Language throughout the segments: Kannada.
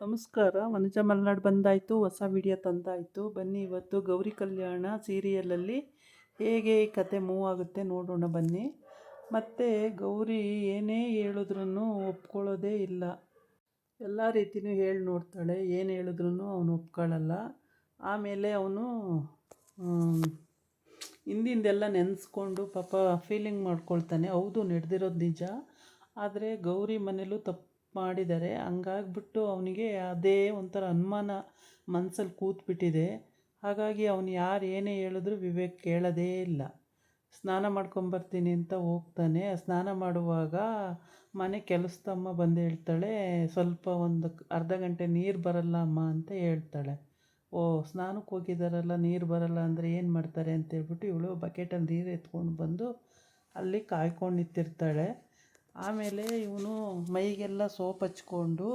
ನಮಸ್ಕಾರ. ವನಜಾ ಮಲ್ನಾಡ್ ಬಂದಾಯಿತು, ಹೊಸ ವಿಡಿಯೋ ತಂದಾಯಿತು. ಬನ್ನಿ ಇವತ್ತು ಗೌರಿ ಕಲ್ಯಾಣ ಸೀರಿಯಲಲ್ಲಿ ಹೇಗೆ ಈ ಕತೆ ಮೂವ್ ಆಗುತ್ತೆ ನೋಡೋಣ ಬನ್ನಿ. ಮತ್ತು ಗೌರಿ ಏನೇ ಹೇಳಿದ್ರೂ ಒಪ್ಕೊಳ್ಳೋದೇ ಇಲ್ಲ. ಎಲ್ಲ ರೀತಿಯೂ ಹೇಳಿ ನೋಡ್ತಾಳೆ, ಏನು ಹೇಳಿದ್ರೂ ಅವನು ಒಪ್ಕೊಳ್ಳಲ್ಲ. ಆಮೇಲೆ ಅವನು ಹಿಂದಿಂದೆಲ್ಲ ನೆನೆಸ್ಕೊಂಡು ಪಾಪ ಫೀಲಿಂಗ್ ಮಾಡ್ಕೊಳ್ತಾನೆ. ಹೌದು, ನಡೆದಿರೋದು ನಿಜ, ಆದರೆ ಗೌರಿ ಮನೇಲೂ ತಪ್ಪು ಮಾಡಿದ್ದಾರೆ. ಹಂಗಾಗ್ಬಿಟ್ಟು ಅವನಿಗೆ ಅದೇ ಒಂಥರ ಅನುಮಾನ ಮನಸ್ಸಲ್ಲಿ ಕೂತ್ಬಿಟ್ಟಿದೆ. ಹಾಗಾಗಿ ಅವನು ಯಾರು ಏನೇ ಹೇಳಿದ್ರು ವಿವೇಕ್ ಕೇಳೋದೇ ಇಲ್ಲ. ಸ್ನಾನ ಮಾಡ್ಕೊಂಬರ್ತೀನಿ ಅಂತ ಹೋಗ್ತಾನೆ. ಸ್ನಾನ ಮಾಡುವಾಗ ಮನೆ ಕೆಲಸದಮ್ಮ ಬಂದು ಹೇಳ್ತಾಳೆ, ಸ್ವಲ್ಪ ಒಂದು ಅರ್ಧ ಗಂಟೆ ನೀರು ಬರಲ್ಲ ಅಮ್ಮ ಅಂತ ಹೇಳ್ತಾಳೆ. ಓ, ಸ್ನಾನಕ್ಕೆ ಹೋಗಿದ್ದಾರಲ್ಲ, ನೀರು ಬರಲ್ಲ ಅಂದರೆ ಏನು ಮಾಡ್ತಾರೆ ಅಂತೇಳ್ಬಿಟ್ಟು ಇವಳು ಬಕೆಟಲ್ಲಿ ನೀರು ಎತ್ಕೊಂಡು ಬಂದು ಅಲ್ಲಿ ಕಾಯ್ಕೊಂಡು ನಿಂತಿರ್ತಾಳೆ. ಆಮೇಲೆ ಇವನು ಮೈಗೆಲ್ಲ ಸೋಪ್ ಹಚ್ಕೊಂಡು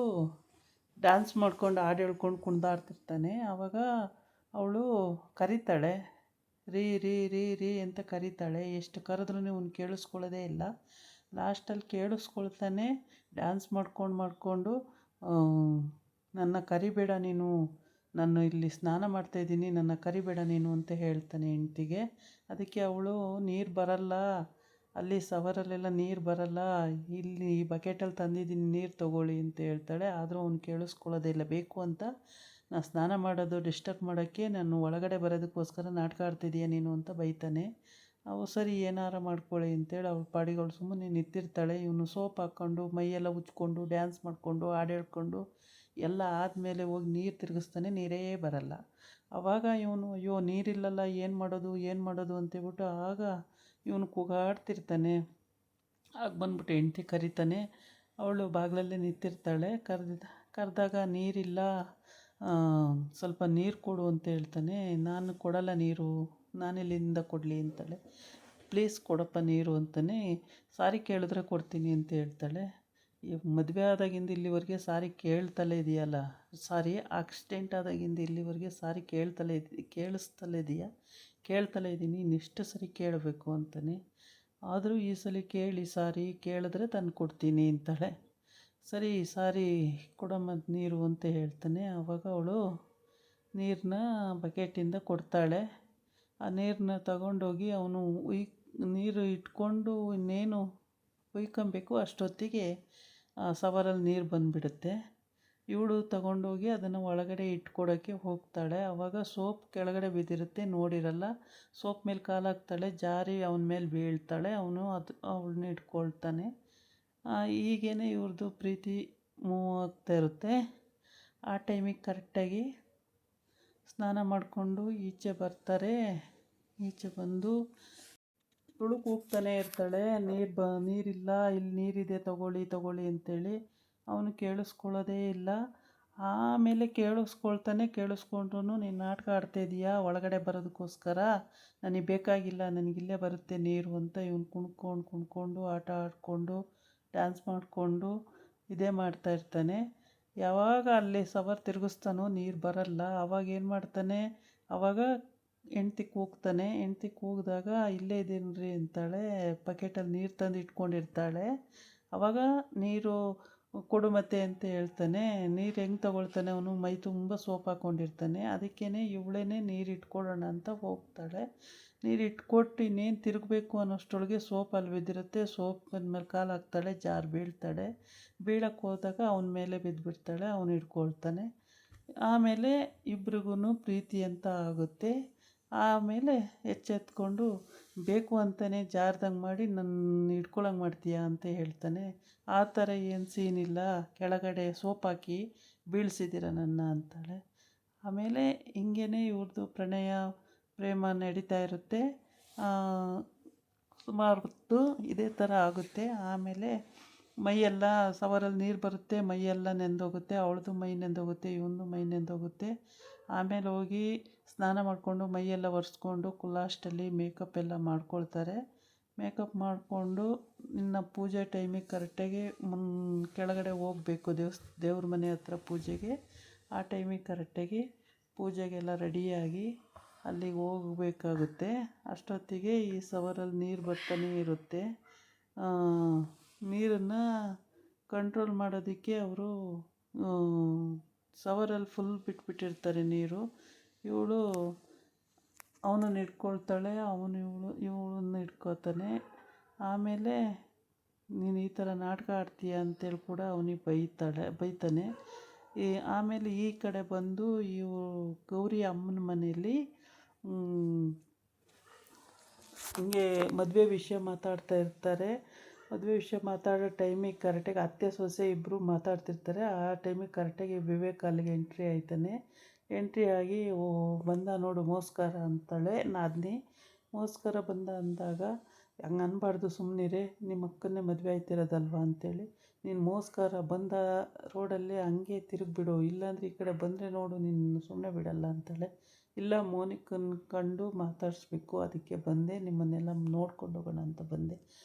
ಡ್ಯಾನ್ಸ್ ಮಾಡ್ಕೊಂಡು ಹಾಡು ಹೇಳ್ಕೊಂಡು ಕುಣಿದಾಡ್ತಿರ್ತಾನೆ. ಆವಾಗ ಅವಳು ಕರೀತಾಳೆ, ರೀ ರೀ ರೀ ರೀ ಅಂತ ಕರೀತಾಳೆ. ಎಷ್ಟು ಕರೆದ್ರೂ ಇವನು ಕೇಳಿಸ್ಕೊಳ್ಳೋದೇ ಇಲ್ಲ. ಲಾಸ್ಟಲ್ಲಿ ಕೇಳಿಸ್ಕೊಳ್ತಾನೆ. ಡ್ಯಾನ್ಸ್ ಮಾಡ್ಕೊಂಡು ನನ್ನ ಕರಿಬೇಡ ನೀನು, ನಾನು ಇಲ್ಲಿ ಸ್ನಾನ ಮಾಡ್ತಾಯಿದ್ದೀನಿ, ನನ್ನ ಕರಿಬೇಡ ನೀನು ಅಂತ ಹೇಳ್ತಾನೆ ಹೆಂಡ್ತಿಗೆ. ಅದಕ್ಕೆ ಅವಳು, ನೀರು ಬರಲ್ಲ ಅಲ್ಲಿ ಸವರಲ್ಲೆಲ್ಲ ನೀರು ಬರಲ್ಲ, ಇಲ್ಲಿ ಈ ಬಕೆಟಲ್ಲಿ ತಂದಿದ್ದೀನಿ ನೀರು ತೊಗೊಳ್ಳಿ ಅಂತ ಹೇಳ್ತಾಳೆ. ಆದರೂ ಅವ್ನು ಕೇಳಿಸ್ಕೊಳ್ಳೋದೇ ಇಲ್ಲ. ಬೇಕು ಅಂತ ನಾನು ಸ್ನಾನ ಮಾಡೋದು ಡಿಸ್ಟರ್ಬ್ ಮಾಡೋಕ್ಕೆ ನಾನು ಒಳಗಡೆ ಬರೋದಕ್ಕೋಸ್ಕರ ನಾಟಕ ಆಡ್ತಿದ್ದೀಯ ನೀನು ಅಂತ ಬೈತಾನೆ. ಅವು ಸರಿ ಏನಾರ ಮಾಡ್ಕೊಳ್ಳಿ ಅಂತೇಳಿ ಅವಳು ಪಾಡಿಗೆ ಅವಳು ಸುಮ್ಮನೆ ನಿಂತಿರ್ತಾಳೆ. ಇವನು ಸೋಪ್ ಹಾಕ್ಕೊಂಡು ಮೈಯೆಲ್ಲ ಉಜ್ಕೊಂಡು ಡ್ಯಾನ್ಸ್ ಮಾಡಿಕೊಂಡು ಹಾಡು ಹೇಳ್ಕೊಂಡು ಎಲ್ಲ ಆದಮೇಲೆ ಹೋಗಿ ನೀರು ತಿರುಗಿಸ್ತಾನೆ. ನೀರೇ ಬರಲ್ಲ. ಆವಾಗ ಇವನು ಅಯ್ಯೋ ನೀರಿಲ್ಲಲ್ಲ, ಏನು ಮಾಡೋದು ಅಂತೇಳ್ಬಿಟ್ಟು ಆಗ ಇವನು ಕೂಗಾಡ್ತಿರ್ತಾನೆ. ಆಗ ಬಂದ್ಬಿಟ್ಟು ಹೆಂಡ್ತಿ ಕರೀತಾನೆ. ಅವಳು ಬಾಗಿಲಲ್ಲೇ ನಿಂತಿರ್ತಾಳೆ. ಕರೆದಾಗ ನೀರಿಲ್ಲ, ಸ್ವಲ್ಪ ನೀರು ಕೊಡು ಅಂತ ಹೇಳ್ತಾನೆ. ನಾನು ಕೊಡಲ್ಲ ನೀರು, ನಾನೆಲ್ಲಿಂದ ಕೊಡಲಿ ಅಂತಾಳೆ. ಪ್ಲೀಸ್ ಕೊಡಪ್ಪ ನೀರು ಅಂತಾನೆ. ಸಾರಿ ಕೇಳಿದ್ರೆ ಕೊಡ್ತೀನಿ ಅಂತ ಹೇಳ್ತಾಳೆ. ಈ ಮದುವೆ ಆದಾಗಿಂದ ಇಲ್ಲಿವರೆಗೆ ಸಾರಿ ಕೇಳ್ತಲೇ ಇದೆಯಲ್ಲ, ಸಾರಿ ಆಕ್ಸಿಡೆಂಟ್ ಆದಾಗಿಂದ ಇಲ್ಲಿವರೆಗೆ ಸಾರಿ ಕೇಳಿಸ್ತಲೇ ಇದೆಯಾ? ಕೇಳ್ತಲೇ ಇದ್ದೀನಿ, ಇನ್ನೆಷ್ಟು ಸರಿ ಕೇಳಬೇಕು ಅಂತಾನೆ. ಆದರೂ ಈ ಸಲ ಕೇಳಿ ಸಾರಿ ಕೇಳಿದ್ರೆ ತಂದು ಕೊಡ್ತೀನಿ ಅಂತಾಳೆ. ಸರಿ ಸಾರಿ ಕೊಡಮ್ಮ ನೀರು ಅಂತ ಹೇಳ್ತಾನೆ. ಆವಾಗ ಅವಳು ನೀರನ್ನ ಬಕೆಟಿಂದ ಕೊಡ್ತಾಳೆ. ಆ ನೀರನ್ನ ತಗೊಂಡೋಗಿ ಅವನು ನೀರು ಇಟ್ಕೊಂಡು ಇನ್ನೇನು ಹುಯ್ಕೊಬೇಕು ಅಷ್ಟೊತ್ತಿಗೆ ಸವರಲ್ಲಿ ನೀರು ಬಂದುಬಿಡುತ್ತೆ. ಇವಳು ತಗೊಂಡೋಗಿ ಅದನ್ನು ಒಳಗಡೆ ಇಟ್ಕೊಡೋಕ್ಕೆ ಹೋಗ್ತಾಳೆ. ಆವಾಗ ಸೋಪ್ ಕೆಳಗಡೆ ಬಿದ್ದಿರುತ್ತೆ, ನೋಡಿರಲ್ಲ. ಸೋಪ್ ಮೇಲೆ ಕಾಲಾಕ್ತಾಳೆ, ಜಾರಿ ಅವನ ಮೇಲೆ ಬೀಳ್ತಾಳೆ. ಅವನು ಅವಳನ್ನ ಇಟ್ಕೊಳ್ತಾನೆ. ಹೀಗೇ ಇವ್ರದ್ದು ಪ್ರೀತಿ ಮೂವ್ ಆಗ್ತಾ ಇರುತ್ತೆ. ಆ ಟೈಮಿಗೆ ಕರೆಕ್ಟಾಗಿ ಸ್ನಾನ ಮಾಡಿಕೊಂಡು ಈಚೆ ಬರ್ತಾರೆ. ಈಚೆ ಬಂದು ಇವಳು ಕೂಗ್ತಾನೆ ಇರ್ತಾಳೆ, ನೀರಿಲ್ಲ, ಇಲ್ಲಿ ನೀರಿದೆ ತಗೊಳ್ಳಿ ಅಂತೇಳಿ. ಅವನು ಕೇಳಿಸ್ಕೊಳ್ಳೋದೇ ಇಲ್ಲ. ಆಮೇಲೆ ಕೇಳಿಸ್ಕೊಂಡ್ರೂ ನೀನು ನಾಟಕ ಆಡ್ತಾಯಿದ್ದೀಯಾ ಒಳಗಡೆ ಬರೋದಕ್ಕೋಸ್ಕರ, ನನಗೆ ಬೇಕಾಗಿಲ್ಲ, ನನಗಿಲ್ಲೇ ಬರುತ್ತೆ ನೀರು ಅಂತ ಇವನು ಕುಣ್ಕೊಂಡು ಆಟ ಆಡಿಕೊಂಡು ಡ್ಯಾನ್ಸ್ ಮಾಡಿಕೊಂಡು ಇದೇ ಮಾಡ್ತಾಯಿರ್ತಾನೆ. ಯಾವಾಗ ಅಲ್ಲಿ ಸವರ್ ತಿರುಗಿಸ್ತಾನೋ ನೀರು ಬರಲ್ಲ. ಆವಾಗ ಏನು ಮಾಡ್ತಾನೆ, ಆವಾಗ ಹೆಂಡ್ತಿ ಕೂಗ್ತಾನೆ. ಹೆಂಡ್ತಿ ಕೂಗಿದಾಗ ಇಲ್ಲೇ ಇದ್ದೀನಿ ರೀ ಅಂತಾಳೆ. ಬಕೆಟಲ್ಲಿ ನೀರು ತಂದು ಇಟ್ಕೊಂಡಿರ್ತಾಳೆ. ಆವಾಗ ನೀರು ಕೊಡು ಮತ್ತೆ ಅಂತ ಹೇಳ್ತಾನೆ. ನೀರು ಹೆಂಗೆ ತಗೊಳ್ತಾನೆ ಅವನು, ಮೈ ತುಂಬ ಸೋಪ್ ಹಾಕ್ಕೊಂಡಿರ್ತಾನೆ. ಅದಕ್ಕೇ ಇವಳೇ ನೀರು ಇಟ್ಕೊಳ್ಳೋಣ ಅಂತ ಹೋಗ್ತಾಳೆ. ನೀರು ಇಟ್ಕೊಟ್ಟು ಇನ್ನೇನು ತಿರುಗಬೇಕು ಅನ್ನೋಷ್ಟರೊಳಗೆ ಸೋಪ್ ಅಲ್ಲಿ ಬಿದ್ದಿರುತ್ತೆ. ಸೋಪ್ ಬಂದಮೇಲೆ ಕಾಲು ಹಾಕ್ತಾಳೆ, ಜಾರು ಬೀಳ್ತಾಳೆ. ಬೀಳಕ್ಕೆ ಹೋದಾಗ ಅವನ ಮೇಲೆ ಬಿದ್ದುಬಿಡ್ತಾಳೆ. ಅವನು ಹಿಡ್ಕೊಳ್ತಾನೆ. ಆಮೇಲೆ ಇಬ್ರಿಗೂ ಪ್ರೀತಿ ಅಂತ ಆಗುತ್ತೆ. ಆಮೇಲೆ ಎಚ್ಚೆತ್ಕೊಂಡು ಬೇಕು ಅಂತಲೇ ಜಾರ್ದಂಗೆ ಮಾಡಿ ನನ್ನ ಹಿಡ್ಕೊಳಂಗೆ ಮಾಡ್ತೀಯಾ ಅಂತ ಹೇಳ್ತಾನೆ. ಆ ಥರ ಏನು ಸೀನಿಲ್ಲ, ಕೆಳಗಡೆ ಸೋಪ್ ಹಾಕಿ ಬೀಳಿಸಿದ್ದೀರ ನನ್ನ ಅಂತಾಳೆ. ಆಮೇಲೆ ಹಿಂಗೇ ಇವ್ರದ್ದು ಪ್ರೇಮ ನಡೀತಾ ಇರುತ್ತೆ. ಸುಮಾರು ಹೊತ್ತು ಇದೇ ಥರ ಆಗುತ್ತೆ. ಆಮೇಲೆ ಮೈಯೆಲ್ಲ ಸವರಲ್ಲಿ ನೀರು ಬರುತ್ತೆ, ಮೈಯೆಲ್ಲ ನೆಂದೋಗುತ್ತೆ. ಅವಳದು ಮೈ ನೆಂದೋಗುತ್ತೆ, ಇವನದು ಮೈ ನೆಂದೋಗುತ್ತೆ. ಆಮೇಲೆ ಹೋಗಿ ಸ್ನಾನ ಮಾಡಿಕೊಂಡು ಮೈಯೆಲ್ಲ ಒರೆಸ್ಕೊಂಡು ಲಾಸ್ಟಲ್ಲಿ ಮೇಕಪ್ ಎಲ್ಲ ಮಾಡ್ಕೊಳ್ತಾರೆ. ಮೇಕಪ್ ಮಾಡಿಕೊಂಡು ಇನ್ನು ಪೂಜೆ ಟೈಮಿಗೆ ಕರೆಕ್ಟಾಗಿ ಕೆಳಗಡೆ ಹೋಗಬೇಕು ದೇವ್ರ ಮನೆ ಹತ್ರ ಪೂಜೆಗೆ. ಆ ಟೈಮಿಗೆ ಕರೆಕ್ಟಾಗಿ ಪೂಜೆಗೆಲ್ಲ ರೆಡಿಯಾಗಿ ಅಲ್ಲಿಗೆ ಹೋಗಬೇಕಾಗುತ್ತೆ. ಅಷ್ಟೊತ್ತಿಗೆ ಈ ಸವರಲ್ಲಿ ನೀರು ಬರ್ತಾನೆ ಇರುತ್ತೆ. ನೀರನ್ನು ಕಂಟ್ರೋಲ್ ಮಾಡೋದಕ್ಕೆ ಅವರು ಸವರಲ್ಲಿ ಫುಲ್ ಬಿಟ್ಬಿಟ್ಟಿರ್ತಾರೆ ನೀರು. ಇವಳು ಅವನನ್ನು ಹಿಡ್ಕೊಳ್ತಾಳೆ, ಅವನು ಇವಳನ್ನ ಹಿಡ್ಕೊತಾನೆ. ಆಮೇಲೆ ನೀನು ಈ ಥರ ನಾಟಕ ಆಡ್ತೀಯ ಅಂತೇಳಿ ಕೂಡ ಅವನಿಗೆ ಬೈತಾನೆ. ಆಮೇಲೆ ಈ ಕಡೆ ಬಂದು ಗೌರಿ ಅಮ್ಮನ ಮನೆಯಲ್ಲಿ ಹಿಂಗೆ ಮದುವೆ ವಿಷಯ ಮಾತಾಡ್ತಾ ಇರ್ತಾರೆ. ಮದುವೆ ವಿಷಯ ಮಾತಾಡೋ ಟೈಮಿಗೆ ಕರೆಕ್ಟಾಗಿ ಅತ್ತೆ ಸೊಸೆ ಇಬ್ಬರು ಮಾತಾಡ್ತಿರ್ತಾರೆ. ಆ ಟೈಮಿಗೆ ಕರೆಕ್ಟಾಗಿ ವಿವೇಕ್ ಅಲ್ಲಿಗೆ ಎಂಟ್ರಿ ಆಯ್ತಾನೆ. ಎಂಟ್ರಿ ಆಗಿ ಬಂದ ನೋಡು ಮೋಸ್ಕರ ಅಂತಾಳೆ ನಾದಿನಿ. ಮೋಸ್ಕರ ಬಂದ ಅಂದಾಗ ಹಂಗೆ ಅನ್ಬಾರ್ದು, ಸುಮ್ಮನಿರೇ, ನಿಮ್ಮ ಅಕ್ಕನ್ನೇ ಮದುವೆ ಆಯ್ತಿರೋದಲ್ವ ಅಂತೇಳಿ. ನೀನು ಮೋಸ್ಕರ ಬಂದ ರೋಡಲ್ಲಿ ಹಂಗೆ ತಿರುಗಿಬಿಡು, ಇಲ್ಲಾಂದರೆ ಈ ಕಡೆ ಬಂದರೆ ನೋಡು ನಿನ್ನ ಸುಮ್ಮನೆ ಬಿಡಲ್ಲ ಅಂತಾಳೆ. ಇಲ್ಲ, ಮೋನಿಕನ ಕಂಡು ಮಾತಾಡಿಸ್ಬೇಕು, ಅದಕ್ಕೆ ಬಂದೆ, ನಿಮ್ಮನ್ನೆಲ್ಲ ನೋಡ್ಕೊಂಡು ಹೋಗೋಣ ಅಂತ ಬಂದೆ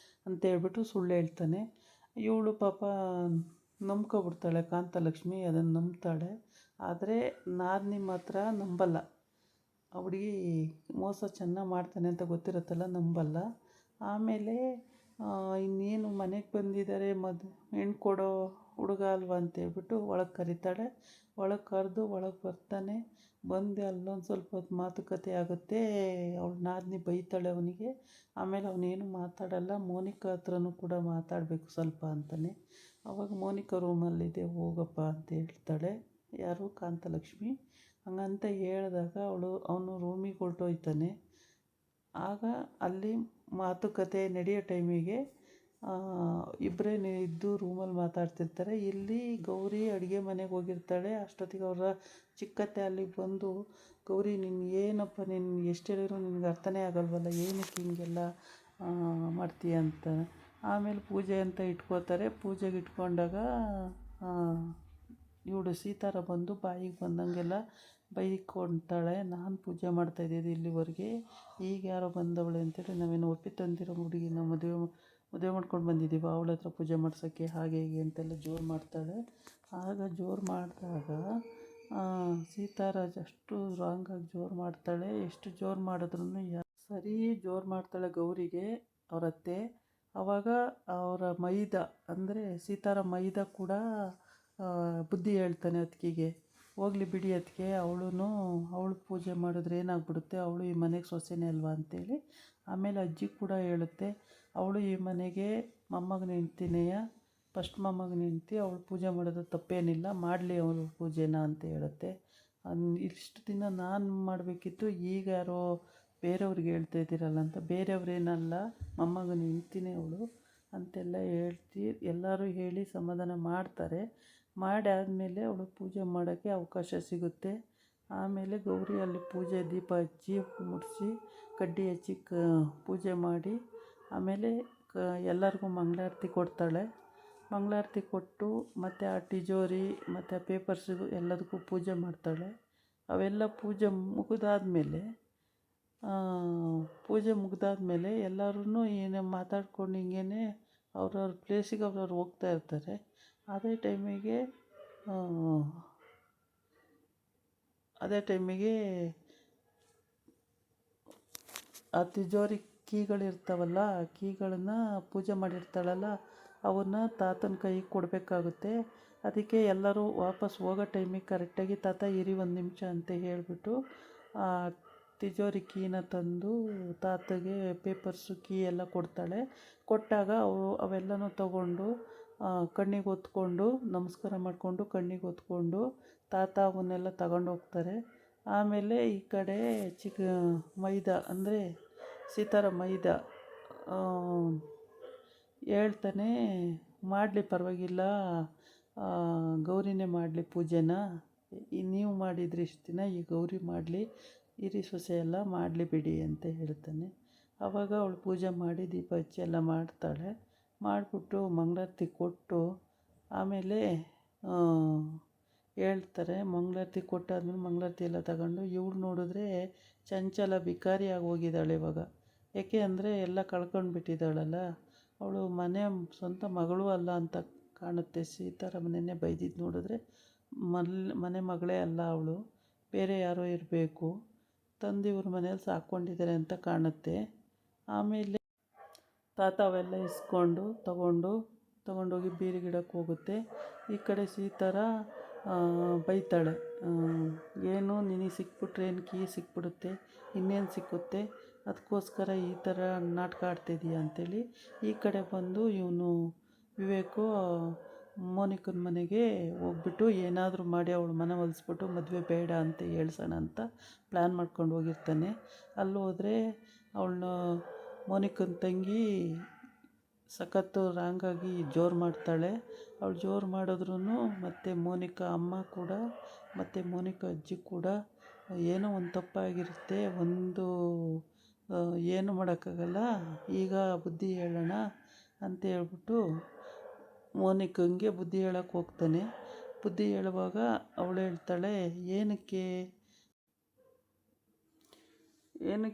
ಅಂತ ಹೇಳ್ಬಿಟ್ಟು ಸುಳ್ಳು ಹೇಳ್ತಾನೆ. ಇವಳು ಪಾಪ ನಂಬ್ಕೊಬಿಡ್ತಾಳೆ ಕಾಂತಲಕ್ಷ್ಮಿ, ಅದನ್ನು ನಂಬ್ತಾಳೆ. ಆದರೆ ನಾದಿನಿ ಮಾತ್ರ ನಂಬಲ್ಲ. ಆ ಹುಡುಗಿ ಮೋಸ ಚೆನ್ನಾಗಿ ಮಾಡ್ತಾನೆ ಅಂತ ಗೊತ್ತಿರುತ್ತಲ್ಲ, ನಂಬಲ್ಲ. ಆಮೇಲೆ ಇನ್ನೇನು ಮನೆಗೆ ಬಂದಿದ್ದಾರೆ, ಹೆಣ್ಣು ಕೊಡೋ ಹುಡುಗ ಅಲ್ವಾ ಅಂತೇಳ್ಬಿಟ್ಟು ಒಳಗೆ ಕರೀತಾಳೆ. ಒಳಗೆ ಕರೆದು ಒಳಗೆ ಬರ್ತಾನೆ. ಬಂದು ಅಲ್ಲೊಂದು ಸ್ವಲ್ಪ ಹೊತ್ತು ಮಾತುಕತೆ ಆಗುತ್ತೆ. ಅವಳು ನಾದಿನಿ ಬೈತಾಳೆ ಅವನಿಗೆ. ಆಮೇಲೆ ಅವನೇನು ಮಾತಾಡಲ್ಲ. ಮೋನಿಕಾ ಹತ್ರನೂ ಕೂಡ ಮಾತಾಡಬೇಕು ಸ್ವಲ್ಪ ಅಂತಾನೆ. ಆವಾಗ ಮೋನಿಕಾ ರೂಮಲ್ಲಿದೆ, ಹೋಗಪ್ಪ ಅಂತ ಹೇಳ್ತಾಳೆ. ಯಾರು? ಕಾಂತಲಕ್ಷ್ಮಿ. ಹಂಗಂತ ಹೇಳಿದಾಗ ಅವನು ರೂಮಿಗೆ ಹೊರಟೋಯ್ತಾನೆ. ಆಗ ಅಲ್ಲಿ ಮಾತುಕತೆ ನಡೆಯೋ ಟೈಮಿಗೆ ಇಬ್ಬರೇ ಇದ್ದು ರೂಮಲ್ಲಿ ಮಾತಾಡ್ತಿರ್ತಾರೆ. ಇಲ್ಲಿ ಗೌರಿ ಅಡುಗೆ ಮನೆಗೆ ಹೋಗಿರ್ತಾಳೆ. ಅಷ್ಟೊತ್ತಿಗೆ ಅವರ ಚಿಕ್ಕತ್ತೆ ಅಲ್ಲಿಗೆ ಬಂದು, ಗೌರಿ ನೀನು ಏನಪ್ಪ, ನೀನು ಎಷ್ಟು ಹೇಳಿದ್ರು ನಿನಗೆ ಅರ್ಥನೇ ಆಗಲ್ವಲ್ಲ, ಏನಕ್ಕೆ ಹಿಂಗೆಲ್ಲ ಮಾಡ್ತೀಯ ಅಂತ. ಆಮೇಲೆ ಪೂಜೆ ಅಂತ ಇಟ್ಕೋತಾರೆ. ಪೂಜೆಗೆ ಇಟ್ಕೊಂಡಾಗ ಇವಳು ಸೀತಾರ ಬಂದು ಬಾಯಿಗೆ ಬಂದಂಗೆಲ್ಲ ಬೈಕೊಳ್ತಾಳೆ. ನಾನು ಪೂಜೆ ಮಾಡ್ತಾಯಿದ್ದಿದ್ದು ಇಲ್ಲಿವರೆಗೆ, ಈಗ ಯಾರೋ ಬಂದವಳೆ ಅಂತೇಳಿ, ನಾವೇನು ಒಪ್ಪಿ ತಂದಿರೋ ಹುಡುಗಿನ ಮದುವೆ ಮಾಡ್ಕೊಂಡು ಬಂದಿದ್ದೀವಿ, ಅವಳ ಹತ್ರ ಪೂಜೆ ಮಾಡ್ಸೋಕ್ಕೆ ಹಾಗೆ ಹೀಗೆ ಅಂತೆಲ್ಲ ಜೋರು ಮಾಡ್ತಾಳೆ. ಆಗ ಜೋರು ಮಾಡಿದಾಗ ಸೀತಾರಾಜ್ ಅಷ್ಟು ರಾಂಗಾಗಿ ಜೋರು ಮಾಡ್ತಾಳೆ. ಎಷ್ಟು ಜೋರು ಮಾಡಿದ್ರೂ ಸರಿ ಜೋರು ಮಾಡ್ತಾಳೆ ಗೌರಿಗೆ ಅವರತ್ತೆ. ಆವಾಗ ಅವರ ಮೈದ ಅಂದರೆ ಸೀತಾರ ಮೈದ ಕೂಡ ಬುದ್ಧಿ ಹೇಳ್ತಾನೆ ಅತ್ತಿಗೆಗೆ, ಹೋಗಲಿ ಬಿಡಿ ಅತ್ತಿಗೆ, ಅವಳು ಪೂಜೆ ಮಾಡಿದ್ರೆ ಏನಾಗ್ಬಿಡುತ್ತೆ, ಅವಳು ಈ ಮನೆಗೆ ಸೊಸೆನೇ ಅಲ್ವಾ ಅಂತೇಳಿ. ಆಮೇಲೆ ಅಜ್ಜಿ ಕೂಡ ಹೇಳುತ್ತೆ, ಅವಳು ಈ ಮನೆಗೆ ಮೊಮ್ಮಗನ ಹೆಂಡ್ತಿನೆಯ, ಫಸ್ಟ್ ಮೊಮ್ಮಗನ ಹೆಂಡ್ತಿ, ಅವಳು ಪೂಜೆ ಮಾಡೋದು ತಪ್ಪೇನಿಲ್ಲ, ಮಾಡಲಿ ಅವಳು ಪೂಜೆನ ಅಂತ ಹೇಳುತ್ತೆ. ಇಷ್ಟು ದಿನ ನಾನು ಮಾಡಬೇಕಿತ್ತು, ಈಗ ಯಾರೋ ಬೇರೆಯವ್ರಿಗೆ ಹೇಳ್ತಾ ಇದ್ದೀರಲ್ಲ ಅಂತ. ಬೇರೆಯವ್ರೇನಲ್ಲ, ಮೊಮ್ಮಗನ ಹೆಂಡ್ತಿನೇ ಅವಳು ಅಂತೆಲ್ಲ ಎಲ್ಲರೂ ಹೇಳಿ ಸಮಾಧಾನ ಮಾಡ್ತಾರೆ. ಮಾಡಿ ಆದಮೇಲೆ ಅವಳು ಪೂಜೆ ಮಾಡೋಕ್ಕೆ ಅವಕಾಶ ಸಿಗುತ್ತೆ. ಆಮೇಲೆ ಗೌರಿ ಅಲ್ಲಿ ಪೂಜೆ ದೀಪ ಹಚ್ಚಿ ಮುಡಿಸಿ ಕಡ್ಡಿ ಹಚ್ಚಿ ಪೂಜೆ ಮಾಡಿ ಆಮೇಲೆ ಎಲ್ಲರಿಗೂ ಮಂಗಳಾರತಿ ಕೊಡ್ತಾಳೆ. ಮಂಗಳಾರತಿ ಕೊಟ್ಟು ಮತ್ತು ಆ ತಿಜೋರಿ ಮತ್ತು ಆ ಪೇಪರ್ಸಿಗೂ ಎಲ್ಲದಕ್ಕೂ ಪೂಜೆ ಮಾಡ್ತಾಳೆ. ಅವೆಲ್ಲ ಪೂಜೆ ಮುಗಿದಾದ್ಮೇಲೆ ಎಲ್ಲರೂ ಏನೇ ಮಾತಾಡ್ಕೊಂಡು ಹಿಂಗೇ ಅವ್ರವ್ರ ಪ್ಲೇಸಿಗೆ ಅವ್ರವ್ರು ಹೋಗ್ತಾ ಇರ್ತಾರೆ. ಅದೇ ಟೈಮಿಗೆ ಆ ತಿಜೋರಿ ಕೀಗಳಿರ್ತಾವಲ್ಲ, ಆ ಕೀಗಳನ್ನ ಪೂಜೆ ಮಾಡಿರ್ತಾಳಲ್ಲ, ಅವನ್ನ ತಾತನ ಕೈಗೆ ಕೊಡಬೇಕಾಗುತ್ತೆ. ಅದಕ್ಕೆ ಎಲ್ಲರೂ ವಾಪಸ್ ಹೋಗೋ ಟೈಮಿಗೆ ಕರೆಕ್ಟಾಗಿ, ತಾತ ಇರಿ ಒಂದು ನಿಮಿಷ ಅಂತ ಹೇಳಿಬಿಟ್ಟು ಆ ತಿಜೋರಿ ಕೀನ ತಂದು ತಾತಗೆ ಪೇಪರ್ಸು ಕೀ ಎಲ್ಲ ಕೊಡ್ತಾಳೆ. ಕೊಟ್ಟಾಗ ಅವೆಲ್ಲನೂ ತಗೊಂಡು ಕಣ್ಣಿಗೆ ಹೊತ್ಕೊಂಡು ನಮಸ್ಕಾರ ಮಾಡಿಕೊಂಡು ಕಣ್ಣಿಗೆ ಹೊತ್ಕೊಂಡು ತಾತ ಅವನ್ನೆಲ್ಲ ತಗೊಂಡು ಹೋಗ್ತಾರೆ. ಆಮೇಲೆ ಈ ಕಡೆ ಮೈದ ಅಂದರೆ ಸೀತಾರ ಮೈದ ಹೇಳ್ತಾನೆ, ಮಾಡಲಿ ಪರವಾಗಿಲ್ಲ, ಗೌರಿನೇ ಮಾಡಲಿ ಪೂಜೆನ, ನೀವು ಮಾಡಿದ್ರಿ ಇಷ್ಟು ದಿನ, ಈ ಗೌರಿ ಮಾಡಲಿ, ಹಿರಿ ಸೊಸೆ ಎಲ್ಲ ಮಾಡಲಿ ಬಿಡಿ ಅಂತ ಹೇಳ್ತಾನೆ. ಆವಾಗ ಅವಳು ಪೂಜೆ ಮಾಡಿ ದೀಪ ಹಚ್ಚಿ ಎಲ್ಲ ಮಾಡ್ತಾಳೆ. ಮಾಡಿಬಿಟ್ಟು ಮಂಗಳಾರತಿ ಕೊಟ್ಟು ಆಮೇಲೆ ಹೇಳ್ತಾರೆ. ಮಂಗಳಾರತಿ ಕೊಟ್ಟಾದ್ಮೇಲೆ ಮಂಗಳಾರತಿ ಎಲ್ಲ ತಗೊಂಡು ಇವಳು ನೋಡಿದ್ರೆ ಚಂಚಲ ಬಿಕಾರಿಯಾಗಿ ಹೋಗಿದ್ದಾಳೆ ಇವಾಗ. ಏಕೆ ಅಂದರೆ ಎಲ್ಲ ಕಳ್ಕೊಂಡು ಬಿಟ್ಟಿದ್ದಾಳಲ್ಲ, ಅವಳು ಸ್ವಂತ ಮಗಳು ಅಲ್ಲ ಅಂತ ಕಾಣುತ್ತೆ. ಸೀತಾರ ಮನೆಯೇ ಬೈದಿದ್ದು ನೋಡಿದ್ರೆ ಮನೆ ಮಗಳೇ ಅಲ್ಲ ಅವಳು, ಬೇರೆ ಯಾರೋ ಇರಬೇಕು, ತಂದಿವ್ರ ಮನೇಲಿ ಸಾಕ್ಕೊಂಡಿದ್ದಾರೆ ಅಂತ ಕಾಣುತ್ತೆ. ಆಮೇಲೆ ತಾತ ಅವೆಲ್ಲ ಇಸ್ಕೊಂಡು ತಗೊಂಡೋಗಿ ಬೀರಿಗಿಡಕ್ಕೆ ಹೋಗುತ್ತೆ. ಈ ಕಡೆ ಸೀತಾರ ಬೈತಾಳೆ. ಏನು ನಿನಗೆ ಸಿಕ್ಬಿಟ್ರೆ ಏನು ಕೀ ಸಿಕ್ಬಿಡುತ್ತೆ, ಇನ್ನೇನು ಸಿಕ್ಕುತ್ತೆ, ಅದಕ್ಕೋಸ್ಕರ ಈ ಥರ ನಾಟಕ ಆಡ್ತಿದೀಯ ಅಂತೇಳಿ ಈ ಕಡೆ ಬಂದು ಇವನು ವಿವೇಕು ಮೋನಿಕನ ಮನೆಗೆ ಹೋಗ್ಬಿಟ್ಟು ಏನಾದರೂ ಮಾಡಿ ಅವಳ ಮನ ಒಲಿಸ್ಬಿಟ್ಟು ಮದುವೆ ಬೇಡ ಅಂತ ಹೇಳ್ಸೋಣ ಅಂತ ಪ್ಲ್ಯಾನ್ ಮಾಡ್ಕೊಂಡು ಹೋಗಿರ್ತಾನೆ. ಅಲ್ಲಿ ಹೋದರೆ ಅವಳನ್ನ ಮೋನಿಕನ ತಂಗಿ ಸಖತ್ತು ರಾಂಗಾಗಿ ಜೋರು ಮಾಡ್ತಾಳೆ. ಅವಳು ಜೋರು ಮಾಡಿದ್ರೂ ಮತ್ತು ಮೋನಿಕಾ ಅಮ್ಮ ಕೂಡ ಮತ್ತು ಮೋನಿಕಾ ಅಜ್ಜಿ ಕೂಡ ಏನೋ ಒಂದು ತಪ್ಪಾಗಿರುತ್ತೆ, ಏನು ಮಾಡೋಕ್ಕಾಗಲ್ಲ, ಈಗ ಬುದ್ಧಿ ಹೇಳೋಣ ಅಂತ ಹೇಳ್ಬಿಟ್ಟು ಮೋನಿಕಂಗೆ ಬುದ್ಧಿ ಹೇಳೋಕ್ಕೆ ಹೋಗ್ತಾನೆ. ಬುದ್ಧಿ ಹೇಳುವಾಗ ಅವಳು ಹೇಳ್ತಾಳೆ, ಏನಕ್ಕೆ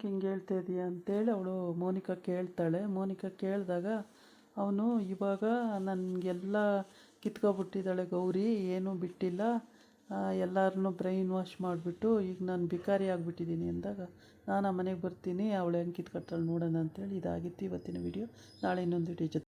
ಹಿಂಗೆ ಹೇಳ್ತಾ ಇದೀಯ ಅಂತೇಳಿ ಅವಳು ಮೋನಿಕಾ ಕೇಳ್ತಾಳೆ. ಮೋನಿಕಾ ಕೇಳಿದಾಗ ಅವನು ಇವಾಗ ನನಗೆಲ್ಲ ಕಿತ್ಕೊಬಿಟ್ಟಿದ್ದಾಳೆ ಗೌರಿ, ಏನೂ ಬಿಟ್ಟಿಲ್ಲ, ಎಲ್ಲರನ್ನೂ ಬ್ರೈನ್ ವಾಶ್ ಮಾಡಿಬಿಟ್ಟು ಈಗ ನಾನು ಭಿಕಾರಿ ಆಗಿಬಿಟ್ಟಿದ್ದೀನಿ ಅಂದಾಗ ನಾನು ಆ ಮನೆಗೆ ಬರ್ತೀನಿ, ಅವಳು ಹೆಂಗೆ ಕಿತ್ಕೊಳ್ತಾಳೆ ನೋಡೋಣ ಅಂತೇಳಿ. ಇದಾಗಿತ್ತು ಇವತ್ತಿನ ವಿಡಿಯೋ. ನಾಳೆ ಇನ್ನೊಂದು ವಿಡಿಯೋ ಜೊತೆ